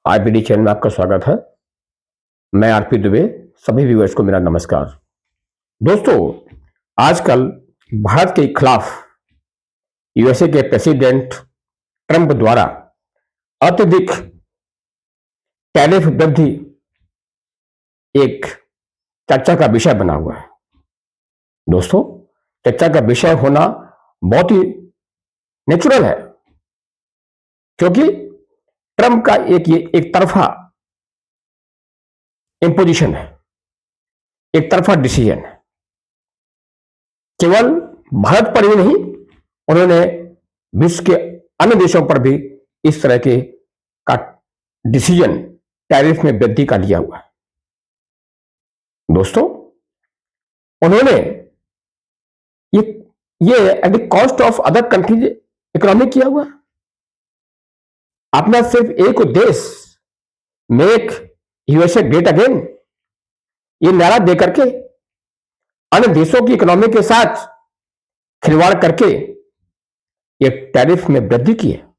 IPD channel में आपका स्वागत है। मैं आरपी दुबे। सभी व्यूअर्स को मेरा नमस्कार। दोस्तों, आजकल भारत के खिलाफ यूएसए के प्रेसिडेंट ट्रंप द्वारा अत्यधिक टैरिफ वृद्धि एक चर्चा का विषय बना हुआ है। दोस्तों, चर्चा का विषय होना बहुत ही नेचुरल है, क्योंकि ट्रंप का एक तरफा इंपोजिशन है, एक तरफा डिसीजन है। केवल भारत पर ही नहीं, उन्होंने विश्व के अन्य देशों पर भी इस तरह के का डिसीजन टैरिफ में वृद्धि का लिया हुआ है। दोस्तों, उन्होंने ये at the cost of other countries economy किया हुआ। अपना सिर्फ एक उद्देश्य, मेक यूएसए ग्रेट अगेन, ये नारा देकर के अन्य देशों की इकोनॉमी के साथ खिलवाड़ करके ये टैरिफ में वृद्धि की है,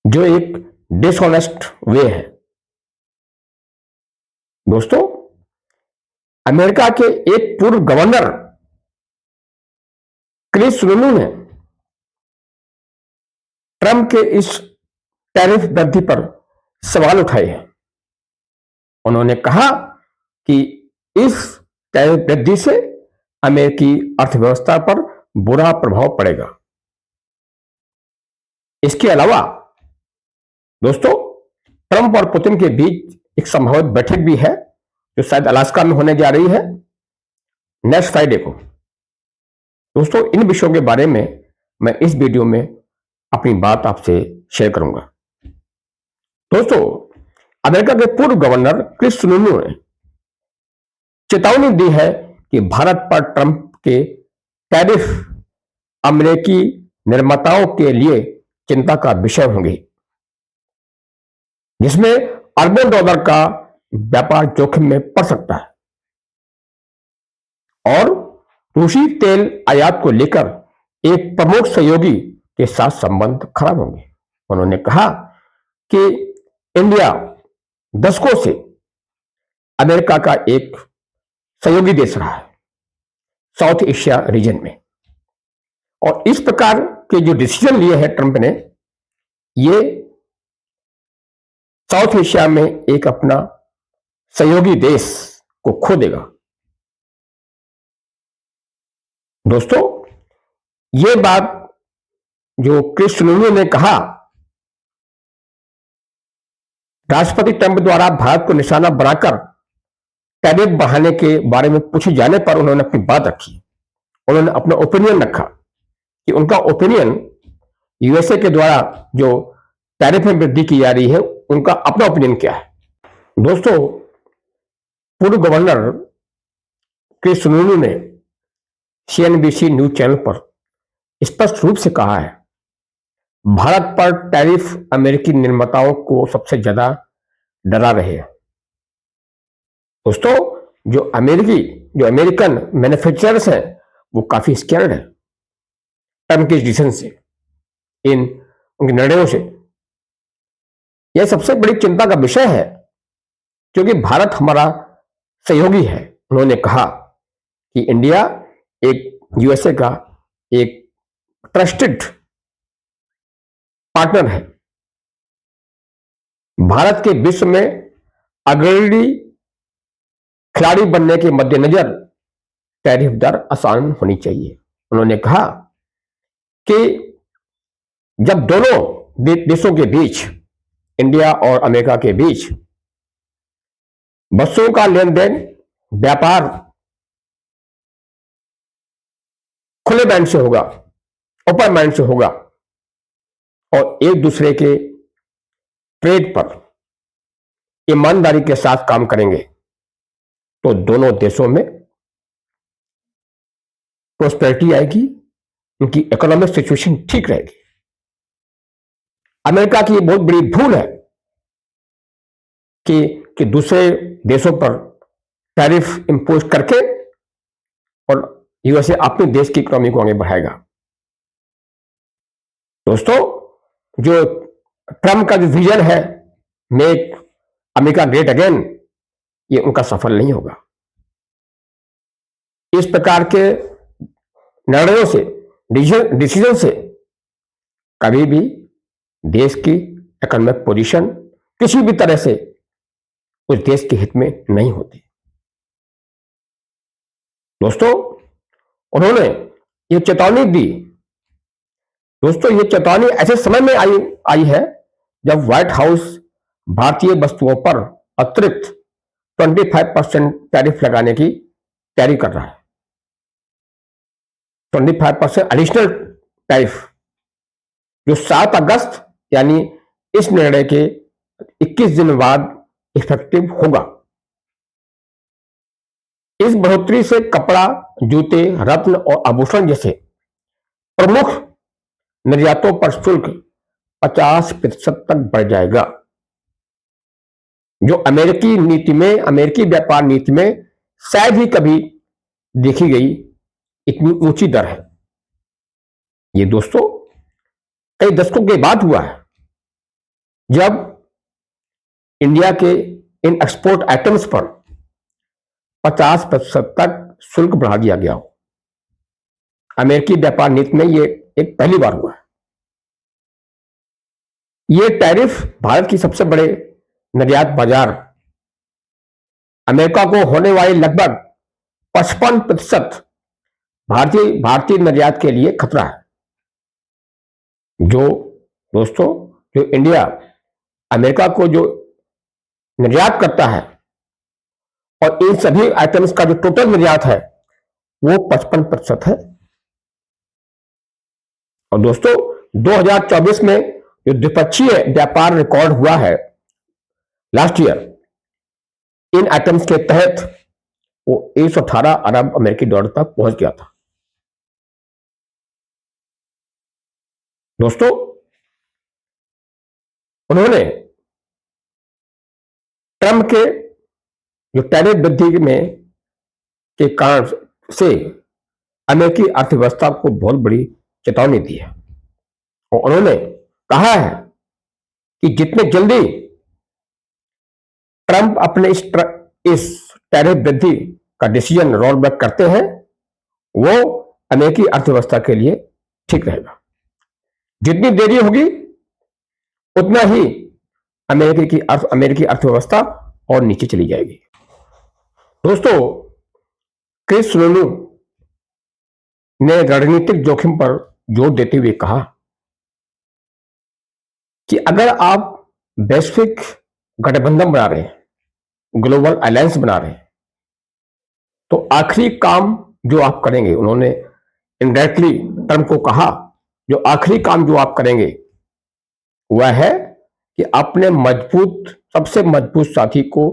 जो एक डिसऑनेस्ट वे है। दोस्तों, अमेरिका के एक पूर्व गवर्नर क्रिस सुनोलू ने ट्रंप के इस टैरिफ वृद्धि पर सवाल उठाए हैं। उन्होंने कहा कि इस टैरिफ वृद्धि से अमेरिकी अर्थव्यवस्था पर बुरा प्रभाव पड़ेगा। इसके अलावा दोस्तों, ट्रंप और पुतिन के बीच एक संभावित बैठक भी है, जो शायद अलास्का में होने जा रही है नेक्स्ट फ्राइडे को। दोस्तों, इन विषयों के बारे में मैं इस वीडियो में अपनी बात आपसे शेयर करूंगा। दोस्तों, अमेरिका के पूर्व गवर्नर क्रिस सुनोलू ने चेतावनी दी है कि भारत पर ट्रंप के टैरिफ अमेरिकी निर्माताओं के लिए चिंता का विषय होंगे, जिसमें अरबों डॉलर का व्यापार जोखिम में पड़ सकता है और रूसी तेल आयात को लेकर एक प्रमुख सहयोगी के साथ संबंध खराब होंगे। उन्होंने कहा कि इंडिया दशकों से अमेरिका का एक सहयोगी देश रहा है साउथ एशिया रीजन में, और इस प्रकार के जो डिसीजन लिए हैं ट्रंप ने, ये साउथ एशिया में एक अपना सहयोगी देश को खो देगा। दोस्तों, ये बात जो क्रिस सुनोलू ने कहा, राष्ट्रपति ट्रंप द्वारा भारत को निशाना बनाकर टैरिफ बढ़ाने के बारे में पूछे जाने पर उन्होंने अपनी बात रखी। उन्होंने अपना ओपिनियन रखा कि उनका ओपिनियन यूएसए के द्वारा जो टैरिफ में वृद्धि की जा रही है, उनका अपना ओपिनियन क्या है। दोस्तों, पूर्व गवर्नर क्रिस सुनोलू ने सीएनबीसी न्यूज चैनल पर स्पष्ट रूप से कहा है, भारत पर टैरिफ अमेरिकी निर्माताओं को सबसे ज्यादा डरा रहे हैं। दोस्तों, जो अमेरिकन मैन्युफैक्चरर्स हैं, वो काफी स्कैर्ड है ट्रंप के डिसीजन से, इन उनके निर्णयों से। यह सबसे बड़ी चिंता का विषय है, क्योंकि भारत हमारा सहयोगी है। उन्होंने कहा कि इंडिया एक यूएसए का एक ट्रस्टेड पार्टनर है। भारत के विश्व में अग्रणी खिलाड़ी बनने के मद्देनजर टैरिफ दर आसान होनी चाहिए। उन्होंने कहा कि जब दोनों देशों के बीच, इंडिया और अमेरिका के बीच, वस्तुओं का लेन देन, व्यापार खुले माइंड से होगा, ओपन माइंड से होगा, और एक दूसरे के ट्रेड पर ईमानदारी के साथ काम करेंगे, तो दोनों देशों में प्रोस्पेरिटी आएगी, उनकी इकोनॉमिक सिचुएशन ठीक रहेगी। अमेरिका की बहुत बड़ी भूल है कि दूसरे देशों पर टैरिफ इंपोज करके और यूएसए अपने देश की इकोनॉमी को आगे बढ़ाएगा। दोस्तों, जो ट्रम्प का जो विजन है, मेक अमेरिका ग्रेट अगेन, ये उनका सफल नहीं होगा। इस प्रकार के निर्णयों से, डिसीजन से कभी भी देश की इकोनॉमिक पोजीशन किसी भी तरह से उस देश के हित में नहीं होती। दोस्तों, उन्होंने ये चेतावनी दी। दोस्तों, ये चेतावनी ऐसे समय में आई है जब व्हाइट हाउस भारतीय वस्तुओं पर अतिरिक्त 25% टैरिफ लगाने की तैयारी कर रहा है। 25% एडिशनल टैरिफ जो 7 अगस्त यानी इस निर्णय के 21 दिन बाद इफेक्टिव होगा। इस बढ़ोतरी से कपड़ा, जूते, रत्न और आभूषण जैसे प्रमुख निर्यातों पर शुल्क 50% तक बढ़ जाएगा, जो अमेरिकी व्यापार नीति में शायद ही कभी देखी गई इतनी ऊंची दर है। ये दोस्तों कई दशकों के बाद हुआ है जब इंडिया के इन एक्सपोर्ट आइटम्स पर 50% तक शुल्क बढ़ा दिया गया हो। अमेरिकी व्यापार नीति में ये एक पहली बार हुआ है। ये टैरिफ भारत की सबसे बड़े निर्यात बाजार अमेरिका को होने वाली लगभग 55% भारतीय निर्यात के लिए खतरा है। जो दोस्तों, जो इंडिया अमेरिका को जो निर्यात करता है और इन सभी आइटम्स का जो टोटल निर्यात है वो 55% है। और दोस्तों, 2024 में जो द्विपक्षीय व्यापार रिकॉर्ड हुआ है लास्ट ईयर, इन आइटम्स के तहत वो 118 अरब अमेरिकी डॉलर तक पहुंच गया था। दोस्तों, उन्होंने ट्रम्प के जो टैरिफ वृद्धि में के कारण से अमेरिकी अर्थव्यवस्था को बहुत बड़ी चेतावनी दी है और उन्होंने कहा है कि जितने जल्दी ट्रम्प अपने इस टैरिफ वृद्धि का डिसीजन रोल बैक करते हैं वो अमेरिकी अर्थव्यवस्था के लिए ठीक रहेगा। जितनी देरी होगी उतना ही अमेरिकी अर्थव्यवस्था और नीचे चली जाएगी। दोस्तों, क्रिस सोनू ने रणनीतिक जोखिम पर जोर देते हुए कहा कि अगर आप वैश्विक गठबंधन बना रहे हैं, ग्लोबल अलायंस बना रहे हैं, तो आखिरी काम जो आप करेंगे, उन्होंने इनडायरेक्टली ट्रम्प को कहा, जो आखिरी काम जो आप करेंगे वह है कि अपने सबसे मजबूत साथी को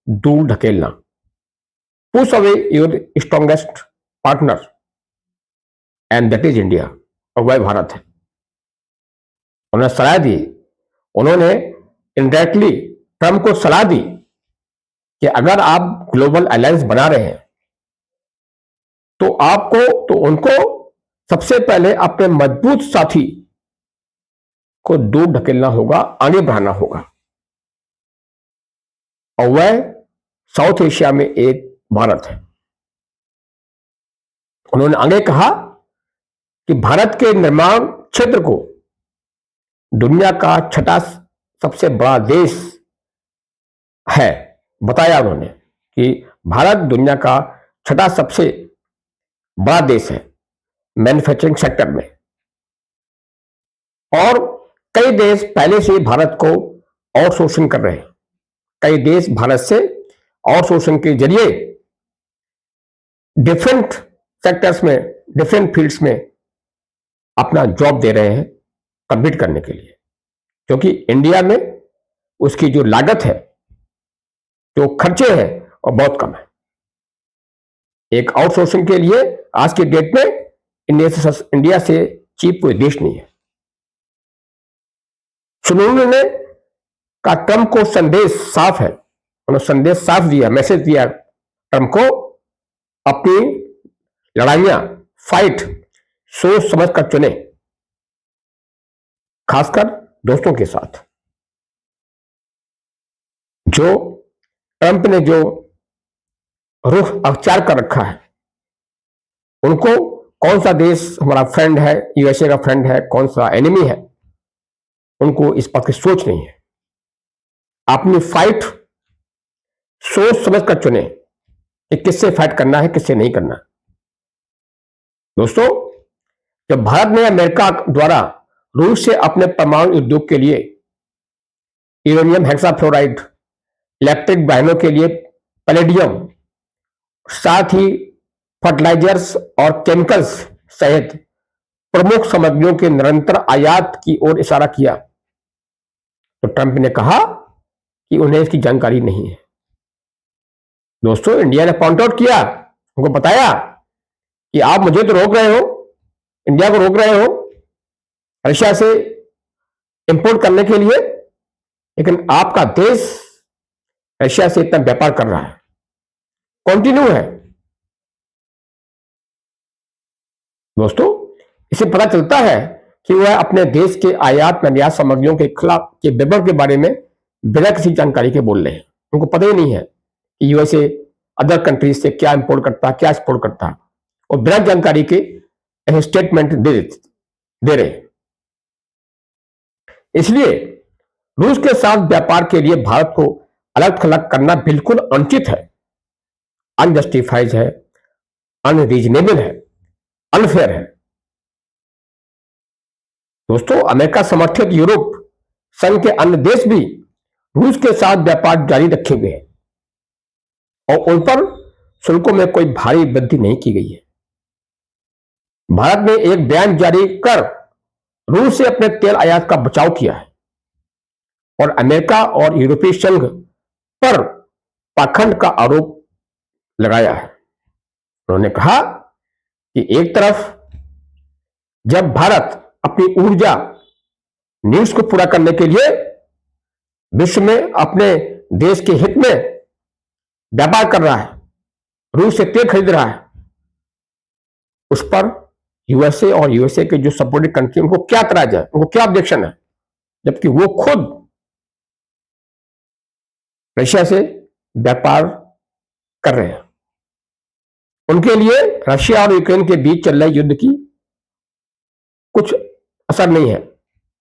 दूर ढकेलना, push away your strongest partner, and that is India, और वह भारत है। उन्होंने सलाह दी, उन्होंने इनडायरेक्टली ट्रम्प को सलाह दी कि अगर आप ग्लोबल अलायंस बना रहे हैं तो उनको सबसे पहले अपने मजबूत साथी को दूर ढकेलना होगा, आगे बढ़ाना होगा, और वह साउथ एशिया में एक भारत है। उन्होंने आगे कहा कि भारत के निर्माण क्षेत्र को दुनिया का 6ठा सबसे बड़ा देश है बताया उन्होंने कि भारत दुनिया का 6ठा सबसे बड़ा देश है मैन्युफैक्चरिंग सेक्टर में, और कई देश पहले से भारत को आउटसोर्सिंग कर रहे हैं। कई देश भारत से आउटसोर्सिंग के जरिए डिफरेंट सेक्टर्स में, डिफरेंट फील्ड्स में अपना जॉब दे रहे हैं कम्पीट करने के लिए, क्योंकि इंडिया में उसकी जो लागत है, जो खर्चे हैं, वो बहुत कम है। एक आउटसोर्सिंग के लिए आज के डेट में इंडिया से चीप कोई देश नहीं है। सुनून ने का ट्रम्प को संदेश साफ है, उन्होंने संदेश साफ दिया, मैसेज दिया ट्रम्प को, अपनी लड़ाइयां, फाइट सोच समझ कर चुने, खासकर दोस्तों के साथ। जो ट्रंप ने जो रुख अख्तियार कर रखा है, उनको कौन सा देश हमारा फ्रेंड है, यूएसए का फ्रेंड है, कौन सा एनिमी है, उनको इस बात की सोच नहीं है। अपनी फाइट सोच समझ कर चुने कि किससे फाइट करना है, किससे नहीं करना। दोस्तों, जब भारत ने अमेरिका द्वारा रूस से अपने परमाणु उद्योग के लिए यूरेनियम हेक्साफ्लोराइड, इलेक्ट्रिक वाहनों के लिए पैलेडियम, साथ ही फर्टिलाइजर्स और केमिकल्स सहित प्रमुख सामग्रियों के निरंतर आयात की ओर इशारा किया, तो ट्रंप ने कहा कि उन्हें इसकी जानकारी नहीं है। दोस्तों, इंडिया ने पॉइंट आउट किया, उनको बताया कि आप मुझे तो रोक रहे हो, इंडिया को रोक रहे हो रशिया से इंपोर्ट करने के लिए, लेकिन आपका देश रशिया से इतना व्यापार कर रहा है, कंटिन्यू है। दोस्तों, इससे पता चलता है कि वह अपने देश के आयात निर्यात सामग्रियों के खिलाफ के विवरण के बारे में बिना किसी जानकारी के बोल रहे हैं। उनको पता ही नहीं है कि यूएसए अदर कंट्रीज से क्या इंपोर्ट करता है, क्या एक्सपोर्ट करता है, और बिना जानकारी के स्टेटमेंट दे रहे हैं। इसलिए रूस के साथ व्यापार के लिए भारत को अलग थलग करना बिल्कुल अनुचित है, अनजस्टिफाइड है, अनरीजनेबल है, अनफेयर है। दोस्तों, अमेरिका समर्थित यूरोप संघ के अन्य देश भी रूस के साथ व्यापार जारी रखे हुए हैं और उन पर शुल्कों में कोई भारी वृद्धि नहीं की गई है। भारत ने एक बयान जारी कर रूस से अपने तेल आयात का बचाव किया है और अमेरिका और यूरोपीय संघ पर पाखंड का आरोप लगाया है। उन्होंने कहा कि एक तरफ जब भारत अपनी ऊर्जा नीड्स को पूरा करने के लिए विश्व में अपने देश के हित में व्यापार कर रहा है, रूस से तेल खरीद रहा है, उस पर यूएसए और यूएसए के जो सपोर्टेड कंट्री उनको क्या करा जाए, उनको क्या ऑब्जेक्शन है, जबकि वो खुद रशिया से व्यापार कर रहे हैं। उनके लिए रशिया और यूक्रेन के बीच चल रहे युद्ध की कुछ असर नहीं है,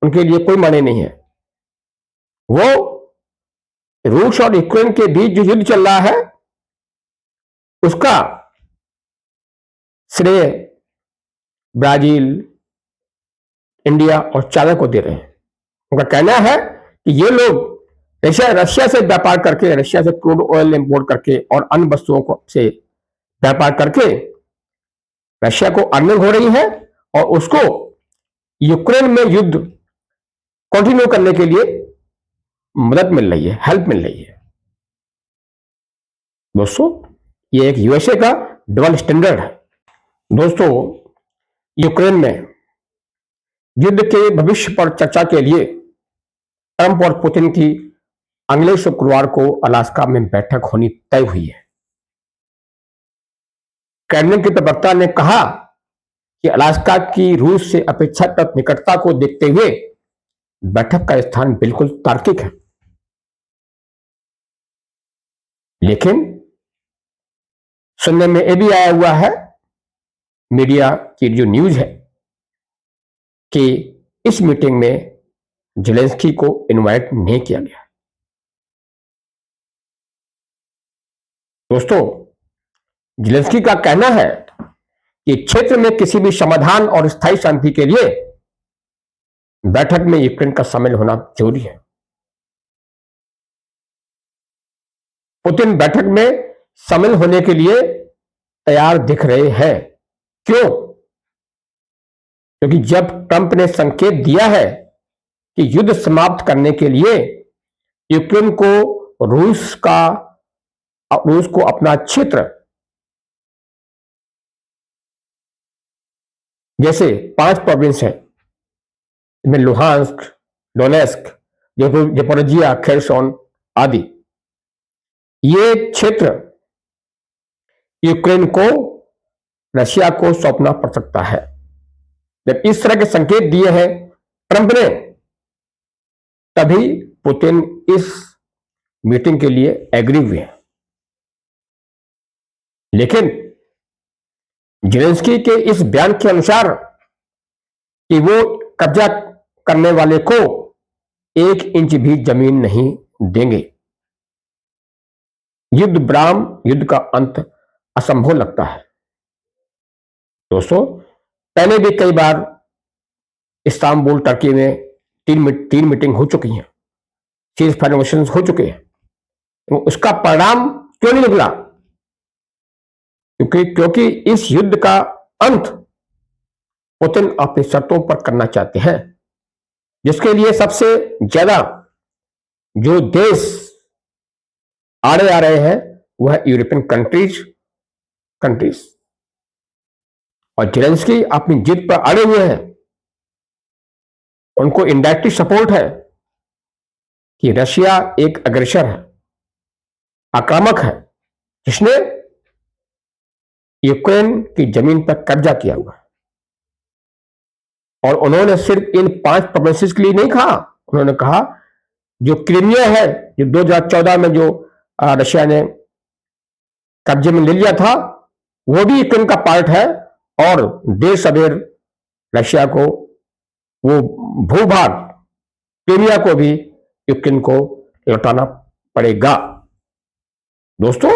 उनके लिए कोई माने नहीं है। वो रूस और यूक्रेन के बीच जो युद्ध चल रहा है उसका श्रेय ब्राजील, इंडिया और चाइना को दे रहे हैं। उनका कहना है कि ये लोग रशिया से व्यापार करके, रशिया से क्रूड ऑयल इंपोर्ट करके और अन्य वस्तुओं को से व्यापार करके रशिया को अर्निंग हो रही है और उसको यूक्रेन में युद्ध कंटिन्यू करने के लिए मदद मिल रही है, हेल्प मिल रही है। दोस्तों, ये एक यूएसए का डबल स्टैंडर्ड है। दोस्तों, यूक्रेन में युद्ध के भविष्य पर चर्चा के लिए ट्रंप और पुतिन की अगले शुक्रवार को अलास्का में बैठक होनी तय हुई है। क्रेमलिन के प्रवक्ता ने कहा कि अलास्का की रूस से अपेक्षाकृत निकटता को देखते हुए बैठक का स्थान बिल्कुल तार्किक है। लेकिन सुनने में यह भी आया हुआ है, मीडिया की जो न्यूज है, कि इस मीटिंग में जेलेंस्की को इनवाइट नहीं किया गया। दोस्तों, जेलेंस्की का कहना है कि क्षेत्र में किसी भी समाधान और स्थायी शांति के लिए बैठक में यूक्रेन का शामिल होना जरूरी है। पुतिन बैठक में शामिल होने के लिए तैयार दिख रहे हैं। क्यों? क्योंकि जब ट्रंप ने संकेत दिया है कि युद्ध समाप्त करने के लिए यूक्रेन को रूस को अपना क्षेत्र, जैसे 5 प्रोविंस है, इनमें लुहांस्क, डोनेस्क, जेपोरोजिया, खेरसोन आदि, ये क्षेत्र यूक्रेन को रशिया को सौंपना पड़ सकता है। जब इस तरह के संकेत दिए हैं ट्रंप ने, तभी पुतिन इस मीटिंग के लिए एग्री हुए हैं। लेकिन जेलेंस्की के इस बयान के अनुसार कि वो कब्जा करने वाले को 1 इंच भी जमीन नहीं देंगे, युद्ध विराम, युद्ध का अंत असंभव लगता है। दोस्तों, पहले भी कई बार इस्तांबुल टर्की में तीन मीटिंग हो चुकी हैं, सीज फायर नेगोशिएशंस हो चुके हैं, तो उसका परिणाम क्यों नहीं निकला? क्योंकि इस युद्ध का अंत पुतिन अपनी शर्तों पर करना चाहते हैं, जिसके लिए सबसे ज्यादा जो देश आड़े आ रहे हैं वह है यूरोपियन कंट्रीज। और जेलेंस्की अपनी जिद पर अड़े हुए हैं। उनको इनडायरेक्टली सपोर्ट है कि रशिया एक अग्रेसर है, आक्रामक है, जिसने यूक्रेन की जमीन पर कब्जा किया हुआ है। और उन्होंने सिर्फ इन 5 प्रोविंसेस के लिए नहीं कहा, उन्होंने कहा जो क्रीमिया है, जो 2014 में जो रशिया ने कब्जे में ले लिया था, वो भी यूक्रेन का पार्ट है और देर सबेर रशिया को वो भूभाग क्रीमिया को भी यूक्रेन को लौटाना पड़ेगा। दोस्तों,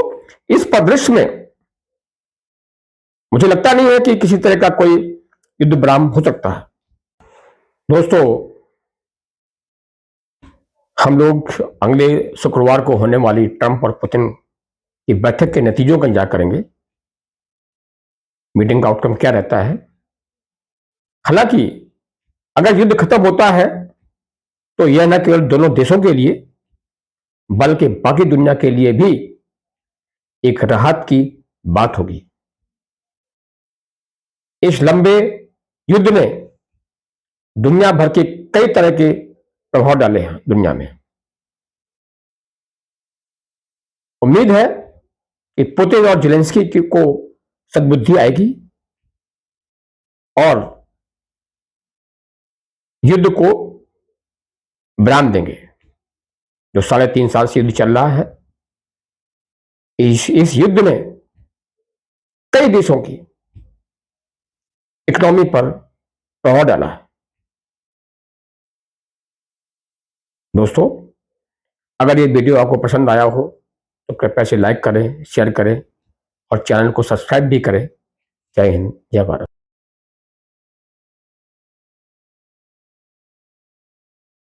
इस परिदृश्य में मुझे लगता नहीं है कि किसी तरह का कोई युद्ध विराम हो सकता है। दोस्तों, हम लोग अगले शुक्रवार को होने वाली ट्रंप और पुतिन की बैठक के नतीजों का इंतजार करेंगे, मीटिंग का आउटकम क्या रहता है। हालांकि अगर युद्ध खत्म होता है तो यह न केवल दोनों देशों के लिए बल्कि बाकी दुनिया के लिए भी एक राहत की बात होगी। इस लंबे युद्ध ने दुनिया भर के कई तरह के प्रभाव डाले हैं दुनिया में। उम्मीद है कि पुतिन और जेलेंस्की को सद्बुद्धि आएगी और युद्ध को विराम देंगे। जो 3.5 साल से युद्ध चल रहा है, इस युद्ध ने कई देशों की इकोनॉमी पर प्रभाव डाला है। दोस्तों, अगर ये वीडियो आपको पसंद आया हो तो कृपया से लाइक करें, शेयर करें और चैनल को सब्सक्राइब भी करें। जय हिंद, जय भारत।